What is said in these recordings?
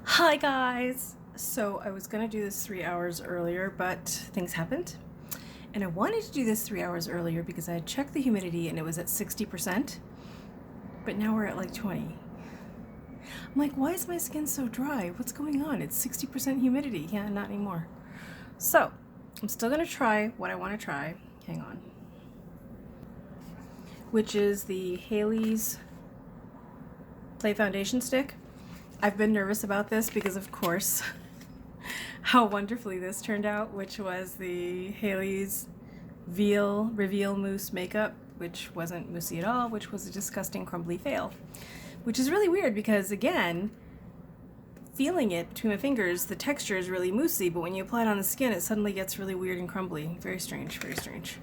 Hi guys! So I was gonna do this 3 hours earlier, but things happened. And I wanted to do this 3 hours earlier because I had checked the humidity and it was at 60%, but now we're at like 20. I'm like, why is my skin so dry? What's going on? It's 60% humidity. Yeah, not anymore. So I'm still gonna try what I wanna try. Hang on. Which is the Haley's Play Foundation Stick. I've been nervous about this because, of course, how wonderfully this turned out, which was the Haley's Reveal Mousse Makeup, which wasn't moussey at all, which was a disgusting crumbly fail. Which is really weird because, again, feeling it between my fingers, the texture is really moussey, but when you apply it on the skin, it suddenly gets really weird and crumbly. Very strange, very strange.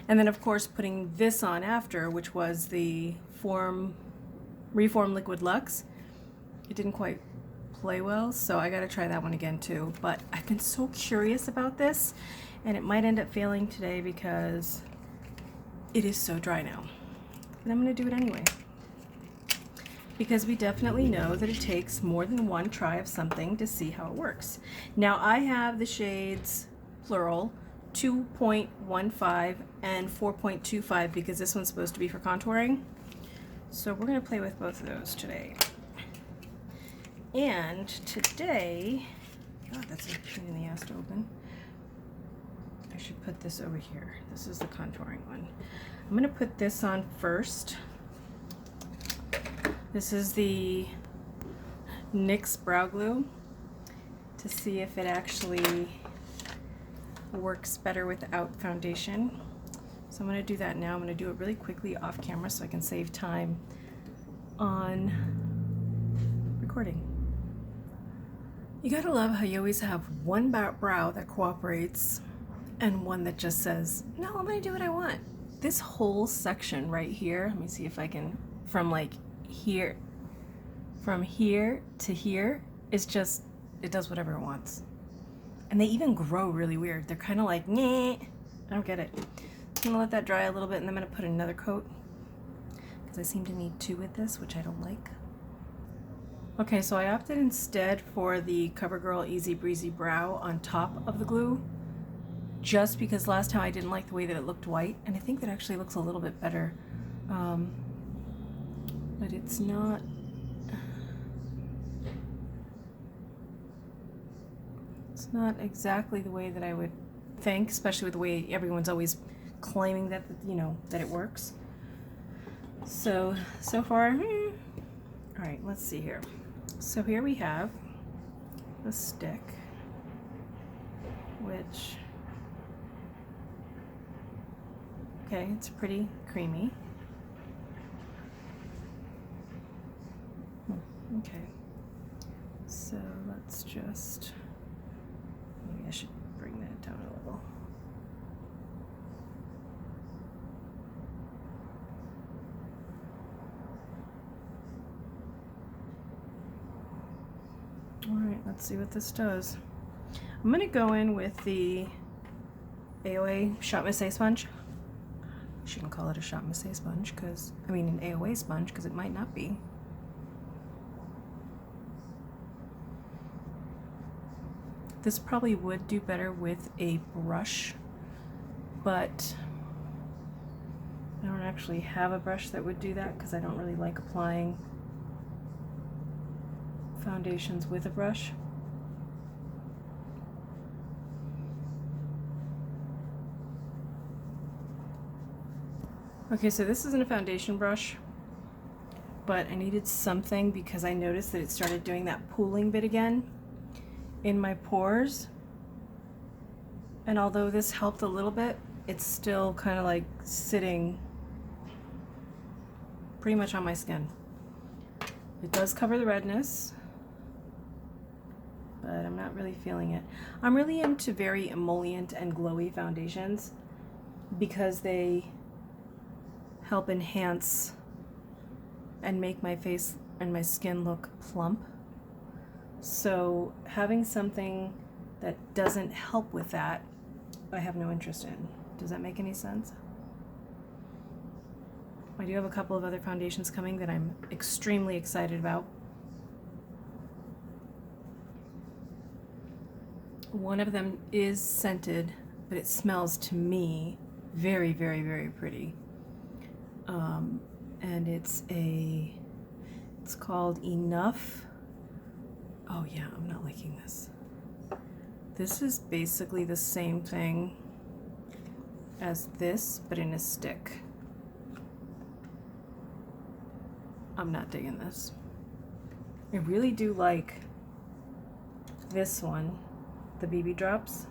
And then, of course, putting this on after, which was the Reform Liquid Luxe, it didn't quite play well, so I gotta try that one again too. But I've been so curious about this, and it might end up failing today because it is so dry now. But I'm gonna do it anyway. Because we definitely know that it takes more than one try of something to see how it works. Now I have the shades, plural, 2.15 and 4.25 because this one's supposed to be for contouring. So we're gonna play with both of those today. And today, God, that's a pain in the ass to open. I should put this over here. This is the contouring one. I'm gonna put this on first. This is the NYX Brow Glue to see if it actually works better without foundation. So I'm gonna do that now. I'm gonna do it really quickly off camera so I can save time on recording. You gotta love how you always have one brow that cooperates and one that just says, no, I'm gonna do what I want. This whole section right here, let me see if I can, from here to here, is just, it does whatever it wants. And they even grow really weird. They're kind of like, nah, I don't get it. I'm gonna let that dry a little bit and I'm gonna put another coat because I seem to need two with this, which I don't like. Okay, so I opted instead for the CoverGirl Easy Breezy Brow on top of the glue, just because last time I didn't like the way that it looked white, and I think that actually looks a little bit better. But it's not exactly the way that I would think, especially with the way everyone's always claiming that, you know, that it works. So far, all right, let's see here. So here we have the stick, which, okay, it's pretty creamy. Okay, so let's just, maybe I should bring that down a little. Alright, let's see what this does. I'm going to go in with the AOA Shot Missé sponge. I shouldn't call it a Shot Missé sponge because, I mean an AOA sponge because it might not be. This probably would do better with a brush, but I don't actually have a brush that would do that because I don't really like applying foundations with a brush. Okay, so this isn't a foundation brush, but I needed something because I noticed that it started doing that pooling bit again in my pores. And although this helped a little bit, it's still kind of like sitting pretty much on my skin. It does cover the redness, but I'm not really feeling it. I'm really into very emollient and glowy foundations because they help enhance and make my face and my skin look plump. So having something that doesn't help with that, I have no interest in. Does that make any sense? I do have a couple of other foundations coming that I'm extremely excited about. One of them is scented, but it smells to me very, very, very pretty. And it's called Enough. Oh yeah, I'm not liking this. This is basically the same thing as this, but in a stick. I'm not digging this. I really do like this one, the BB drops.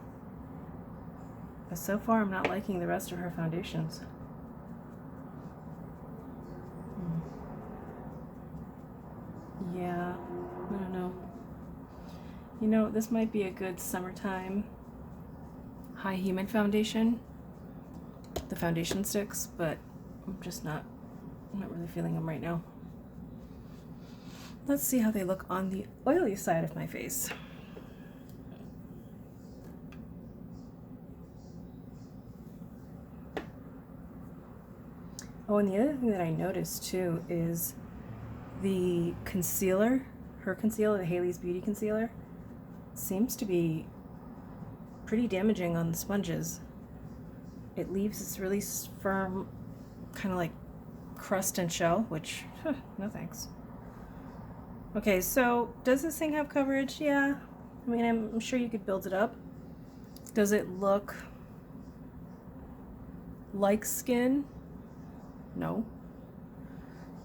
But so far I'm not liking the rest of her foundations. Yeah, I don't know. You know, this might be a good summertime high humid foundation, the foundation sticks, but I'm not really feeling them right now. Let's see how they look on the oily side of my face. Oh, and the other thing that I noticed too is the concealer, her concealer, the Haley's Beauty concealer, seems to be pretty damaging on the sponges. It leaves this really firm, kind of like crust and shell, which, no thanks. Okay, so does this thing have coverage? Yeah. I mean, I'm sure you could build it up. Does it look like skin? No.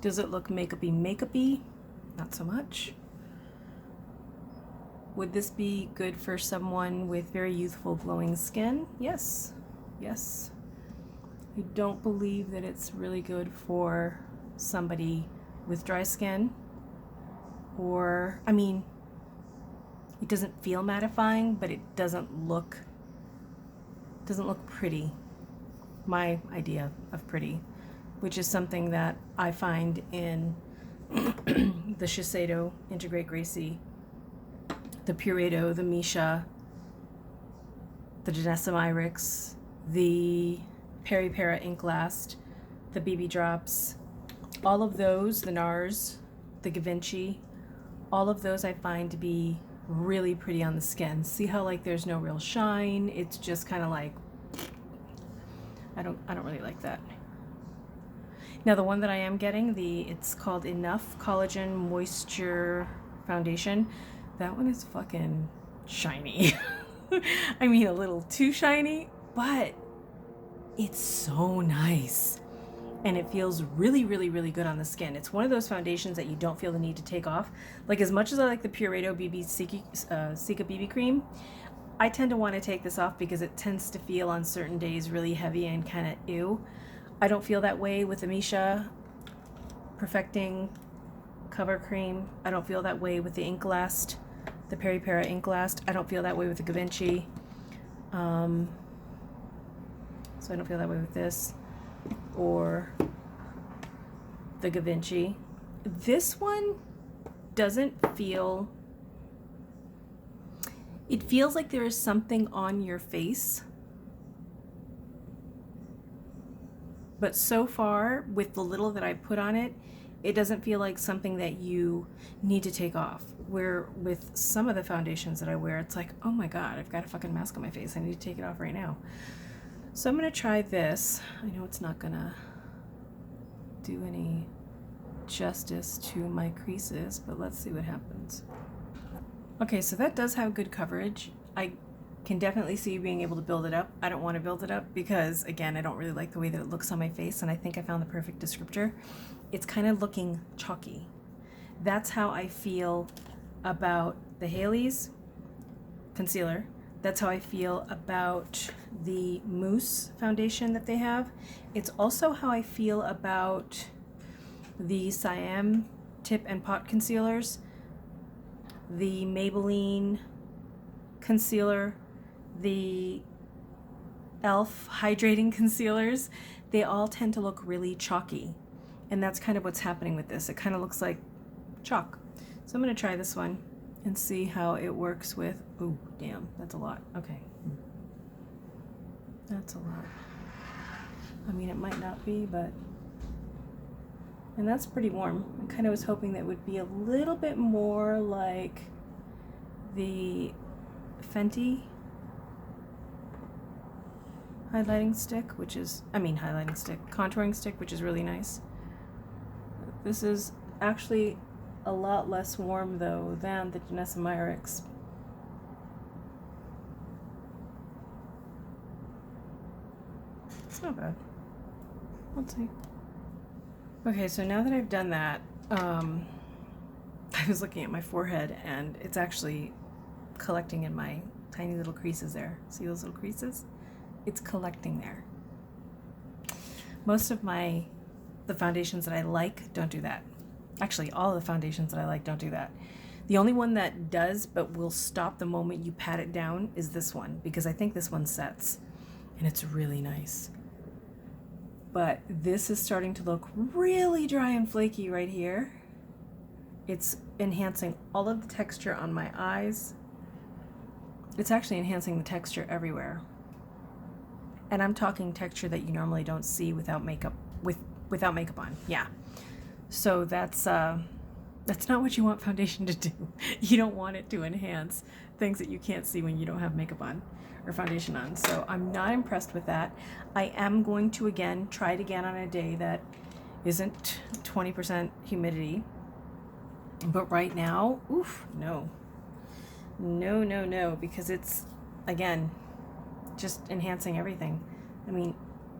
Does it look makeup-y? Not so much. Would this be good for someone with very youthful, glowing skin? Yes. Yes. I don't believe that it's really good for somebody with dry skin. Or, I mean, it doesn't feel mattifying, but it doesn't look pretty. My idea of pretty, which is something that I find in the Shiseido Integrate Gracie, the Puredo, the Misha, the Danessa NYX, the Peri Para Ink Last, the BB Drops, all of those, the NARS, the Givenchy, all of those I find to be really pretty on the skin. See how like there's no real shine? It's just kind of like, I don't really like that. Now the one that I am getting, it's called Enough Collagen Moisture Foundation. That one is fucking shiny. I mean, a little too shiny, but it's so nice. And it feels really, really, really good on the skin. It's one of those foundations that you don't feel the need to take off. Like, as much as I like the Puredo Cica BB cream, I tend to want to take this off because it tends to feel on certain days really heavy and kind of ew. I don't feel that way with the Misha Perfecting Cover Cream. I don't feel that way with the Ink Last, the Peri Para Ink Last. I don't feel that way with the Givenchy. So I don't feel that way with this or the Givenchy. This one doesn't feel, it feels like there is something on your face, but so far with the little that I put on it, it doesn't feel like something that you need to take off. Where with some of the foundations that I wear, it's like, oh my god, I've got a fucking mask on my face, I need to take it off right now. So I'm going to try this. I know it's not going to do any justice to my creases, but let's see what happens. Okay, so that does have good coverage. I can definitely see being able to build it up. I don't want to build it up because, again, I don't really like the way that it looks on my face, and I think I found the perfect descriptor. It's kind of looking chalky. That's how I feel about the Haley's concealer. That's how I feel about the Mousse foundation that they have. It's also how I feel about the Siam Tip and Pot concealers, the Maybelline concealer, the e.l.f. hydrating concealers. They all tend to look really chalky, and that's kind of what's happening with this. It kind of looks like chalk. So I'm going to try this one and see how it works with, oh damn, that's a lot. Okay, that's a lot. I mean, it might not be, but, and that's pretty warm. I kind of was hoping that it would be a little bit more like the Fenty highlighting stick, contouring stick, which is really nice. This is actually a lot less warm though than the NYX. It's not bad. Let's see. Okay, so now that I've done that, I was looking at my forehead and it's actually collecting in my tiny little creases there. See those little creases? It's collecting there. Most of the foundations that I like don't do that. Actually, all of the foundations that I like don't do that. The only one that does but will stop the moment you pat it down is this one, because I think this one sets and it's really nice. But this is starting to look really dry and flaky right here. It's enhancing all of the texture on my eyes. It's actually enhancing the texture everywhere. And I'm talking texture that you normally don't see without makeup, without makeup on. Yeah. So that's not what you want foundation to do. You don't want it to enhance things that you can't see when you don't have makeup on or foundation on. So I'm not impressed with that. I am going to try it again on a day that isn't 20% humidity. But right now, oof, no, because it's, again, just enhancing everything. I mean,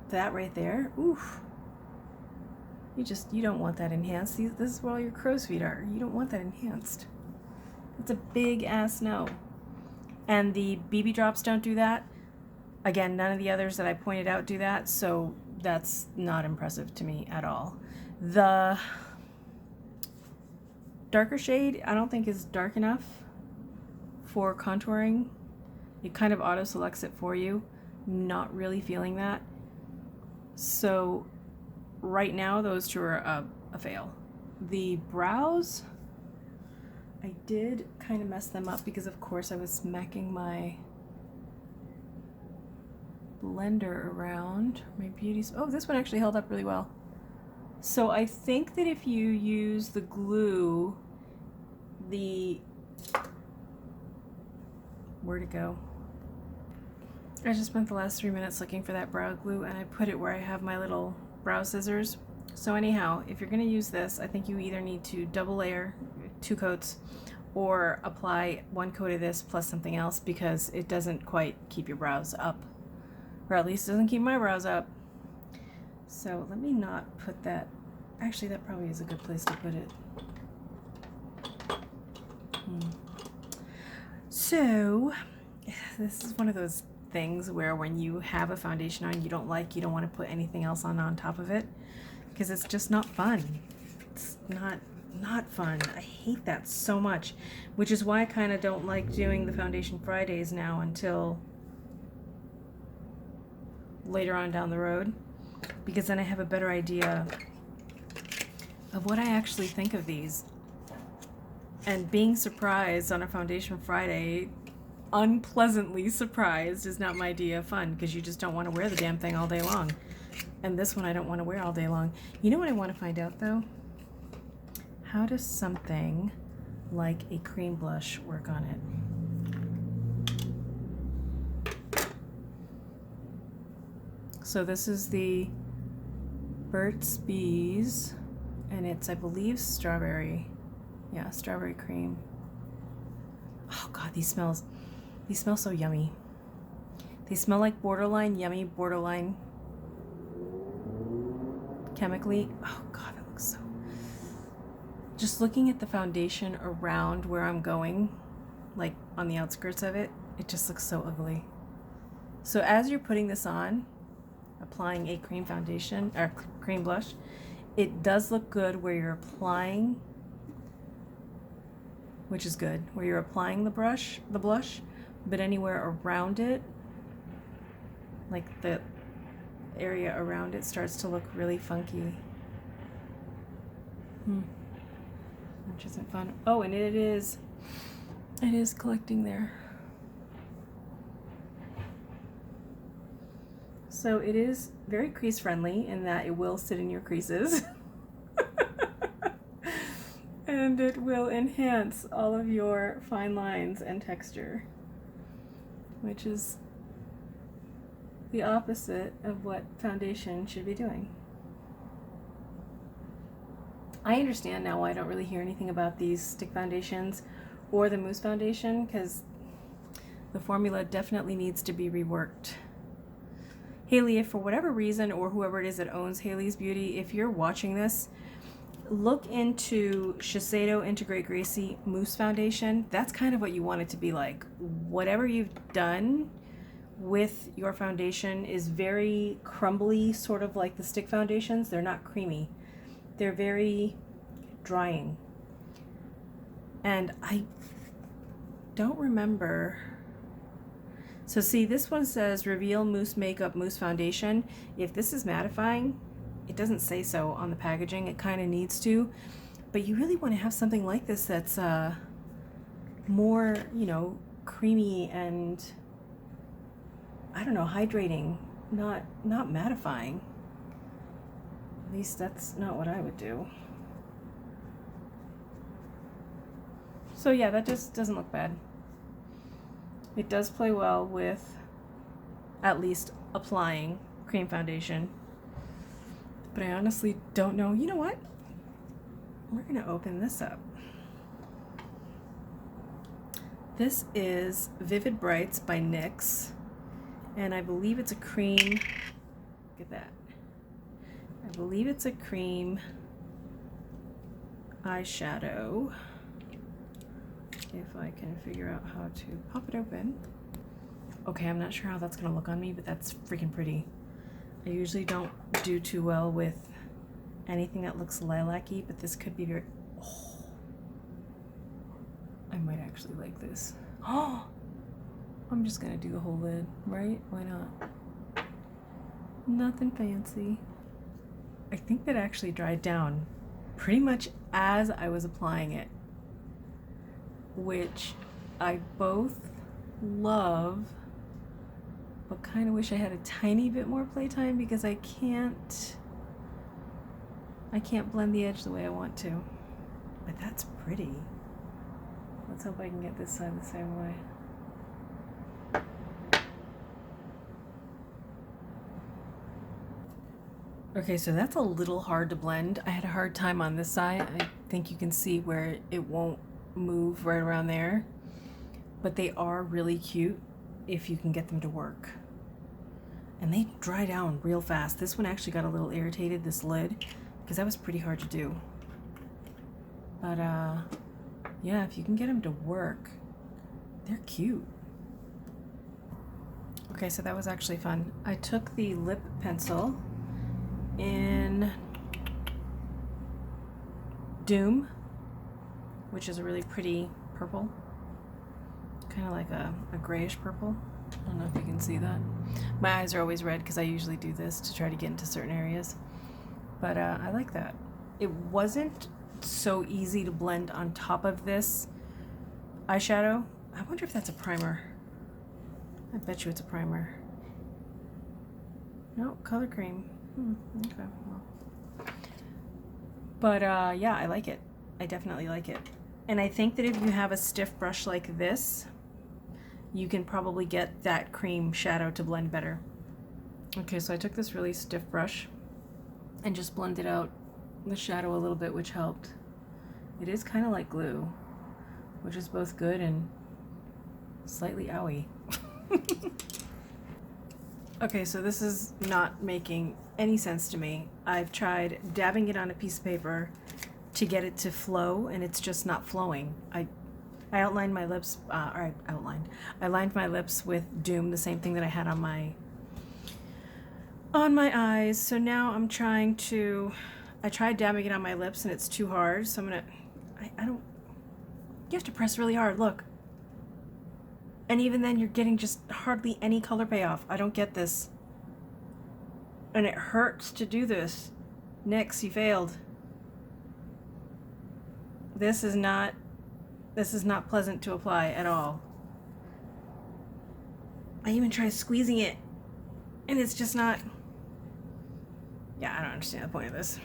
that right there, oof. You don't want that enhanced. This is where all your crow's feet are. You don't want that enhanced. It's a big ass no. And the BB drops don't do that. Again, none of the others that I pointed out do that, so that's not impressive to me at all. The darker shade I don't think is dark enough for contouring. It kind of auto selects it for you. Not really feeling that. So right now those two are a fail. The brows, I did kind of mess them up because of course I was smacking my blender around my beauties. Oh, this one actually held up really well. So I think that if you use the glue, where'd it go? I just spent the last 3 minutes looking for that brow glue and I put it where I have my little brow scissors. So anyhow, if you're going to use this, I think you either need to double layer 2 coats or apply 1 coat of this plus something else, because it doesn't quite keep your brows up, or at least doesn't keep my brows up. So let me not put that. Actually, that probably is a good place to put it. So this is one of those things where when you have a foundation on you don't want to put anything else on top of it, because it's just not fun. It's not fun. I hate that so much, which is why I kind of don't like doing the Foundation Fridays now until later on down the road, because then I have a better idea of what I actually think of these. And being surprised on a Foundation Friday, unpleasantly surprised, is not my idea of fun, because you just don't want to wear the damn thing all day long. And this one I don't want to wear all day long. You know what I want to find out though? How does something like a cream blush work on it? So this is the Burt's Bees, and it's, I believe, strawberry. Yeah, strawberry cream. Oh God, these smell so yummy. They smell like borderline yummy, borderline chemically. Oh God, that looks so. Just looking at the foundation around where I'm going, like on the outskirts of it, it just looks so ugly. So as you're putting this on, applying a cream foundation or cream blush, it does look good where you're applying, which is good, where you're applying the blush, but anywhere around it, like the area around it, starts to look really funky. Which isn't fun. Oh, and it is collecting there. So it is very crease friendly in that it will sit in your creases. And it will enhance all of your fine lines and texture. which is the opposite of what foundation should be doing. I understand now why I don't really hear anything about these stick foundations or the mousse foundation, because the formula definitely needs to be reworked. Haley, if for whatever reason, or whoever it is that owns Haley's Beauty, if you're watching this, look into Shiseido Integrate Gracie Mousse Foundation. That's kind of what you want it to be like. Whatever you've done with your foundation is very crumbly, sort of like the stick foundations. They're not creamy. They're very drying. And I don't remember. So see, this one says Reveal Mousse Makeup Mousse Foundation. If this is mattifying, it doesn't say so on the packaging. It kind of needs to. But you really want to have something like this that's more, you know, creamy and, I don't know, hydrating, not mattifying. At least that's not what I would do. So yeah, that just doesn't look bad. It does play well with at least applying cream foundation. But I honestly don't know. You know what? We're gonna open this up. This is Vivid Brights by NYX. And I believe it's a cream. Look at that. I believe it's a cream eyeshadow. If I can figure out how to pop it open. Okay, I'm not sure how that's gonna look on me, but that's freaking pretty. I usually don't do too well with anything that looks lilac-y, but this could be very, oh, I might actually like this. Oh, I'm just gonna do the whole lid, right? Why not? Nothing fancy. I think that actually dried down pretty much as I was applying it, which I both love, but kind of wish I had a tiny bit more playtime because I can't blend the edge the way I want to. But that's pretty. Let's hope I can get this side the same way. Okay, so that's a little hard to blend. I had a hard time on this side. I think you can see where it won't move right around there, but they are really cute if you can get them to work, and they dry down real fast. This one actually got a little irritated, this lid, because that was pretty hard to do, but yeah, if you can get them to work, they're cute. Okay, so that was actually fun. I took the lip pencil in Doom, which is a really pretty purple, kind of like a grayish purple. I don't know if you can see that. My eyes are always red because I usually do this to try to get into certain areas, but I like that. It wasn't so easy to blend on top of this eyeshadow. I wonder if that's a primer. I bet you it's a primer. No, color cream. Okay, well. But yeah, I like it. I definitely like it. And I think that if you have a stiff brush like this, you can probably get that cream shadow to blend better. Okay, so I took this really stiff brush and just blended out the shadow a little bit, which helped. It is kind of like glue, which is both good and slightly owie. Okay, so this is not making any sense to me. I've tried dabbing it on a piece of paper to get it to flow, and it's just not flowing. I outlined my lips, I lined my lips with Doom, the same thing that I had on my eyes. So now I'm trying to, I tried dabbing it on my lips and it's too hard, so I'm gonna, you have to press really hard, look. And even then you're getting just hardly any color payoff. I don't get this. And it hurts to do this. NYX, you failed. This is not pleasant to apply at all. I even tried squeezing it and it's just not, yeah, I don't understand the point of this.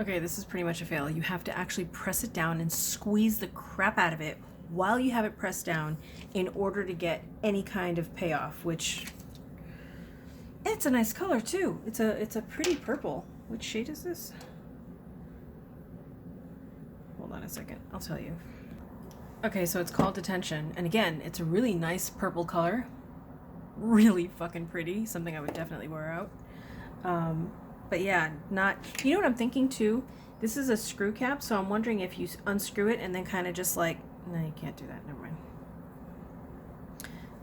Okay, this is pretty much a fail. You have to actually press it down and squeeze the crap out of it while you have it pressed down in order to get any kind of payoff, which it's a nice color too. It's a pretty purple. Which shade is this? Hold on a second, I'll tell you. Okay, so it's called Detention, and again, it's a really nice purple color. Really fucking pretty, something I would definitely wear out. But yeah, not, you know what I'm thinking too? This is a screw cap, so I'm wondering if you unscrew it and then kind of just like, no, you can't do that, never mind.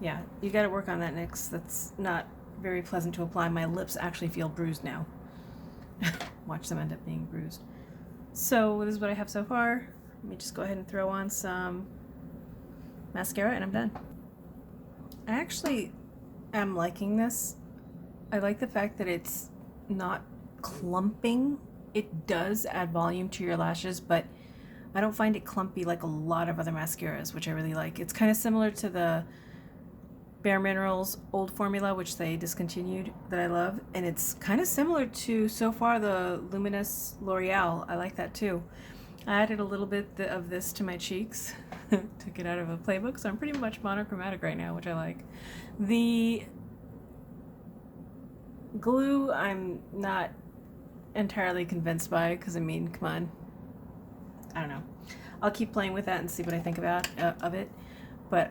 Yeah, you gotta work on that, NYX. That's not very pleasant to apply. My lips actually feel bruised now. Watch them end up being bruised. So this is what I have so far. Let me just go ahead and throw on some mascara and I'm done. I actually am liking this. I like the fact that it's not clumping. It does add volume to your lashes, but I don't find it clumpy like a lot of other mascaras, which I really like. It's kind of similar to the Bare Minerals old formula, which they discontinued, that I love. And it's kind of similar to, so far, the Luminous L'Oreal. I like that too. I added a little bit of this to my cheeks. Took it out of a playbook, so I'm pretty much monochromatic right now, which I like. The glue I'm not entirely convinced by, because I mean, come on. I don't know. I'll keep playing with that and see what I think about of it. But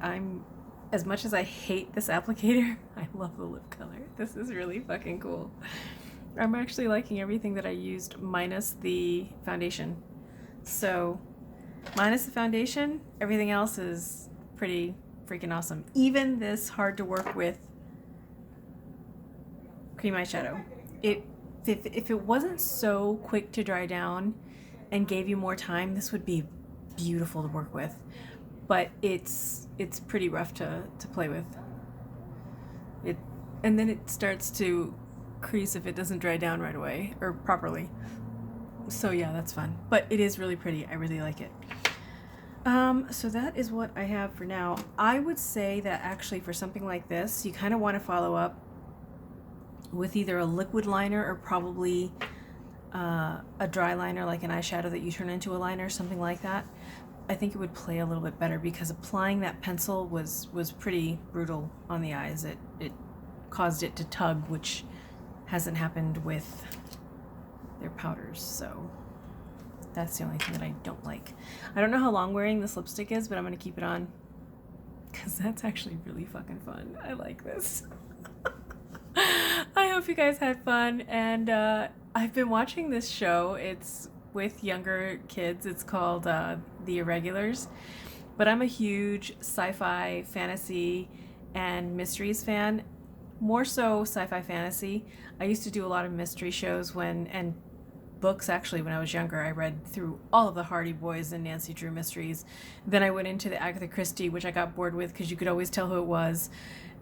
as much as I hate this applicator, I love the lip color. This is really fucking cool. I'm actually liking everything that I used minus the foundation. So, minus the foundation, everything else is pretty freaking awesome. Even this hard to work with cream eyeshadow. If it wasn't so quick to dry down and gave you more time, this would be beautiful to work with. But it's pretty rough to play with. And then it starts to crease if it doesn't dry down right away or properly. So yeah, that's fun. But it is really pretty. I really like it. So that is what I have for now. I would say that actually for something like this, you kind of want to follow up with either a liquid liner or probably a dry liner, like an eyeshadow that you turn into a liner, something like that. I think it would play a little bit better because applying that pencil was pretty brutal on the eyes. It caused it to tug, which hasn't happened with their powders, so that's the only thing that I don't like. I don't know how long wearing this lipstick is, but I'm gonna keep it on because that's actually really fucking fun. I like this. I hope you guys had fun, and I've been watching this show. It's with younger kids. It's called The Irregulars, but I'm a huge sci-fi, fantasy, and mysteries fan. More so sci-fi fantasy. I used to do a lot of mystery shows and books actually when I was younger. I read through all of the Hardy Boys and Nancy Drew mysteries. Then I went into the Agatha Christie, which I got bored with because you could always tell who it was.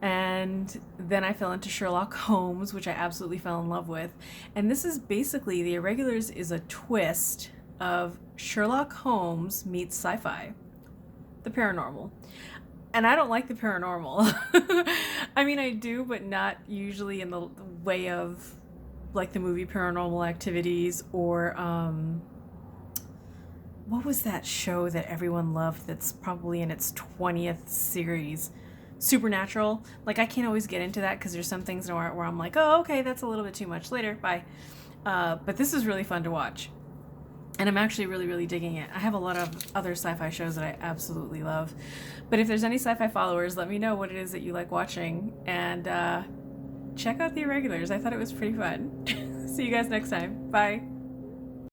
And then I fell into Sherlock Holmes, which I absolutely fell in love with. And this is basically, The Irregulars is a twist of Sherlock Holmes meets sci-fi, the paranormal. And I don't like the paranormal. I mean, I do, but not usually in the way of like the movie Paranormal Activities or what was that show that everyone loved that's probably in its 20th series? Supernatural. Like, I can't always get into that because there's some things where I'm like, oh, okay, that's a little bit too much. Later, bye. But this is really fun to watch. And I'm actually really, really digging it. I have a lot of other sci-fi shows that I absolutely love. But if there's any sci-fi followers, let me know what it is that you like watching. And check out The Irregulars. I thought it was pretty fun. See you guys next time. Bye.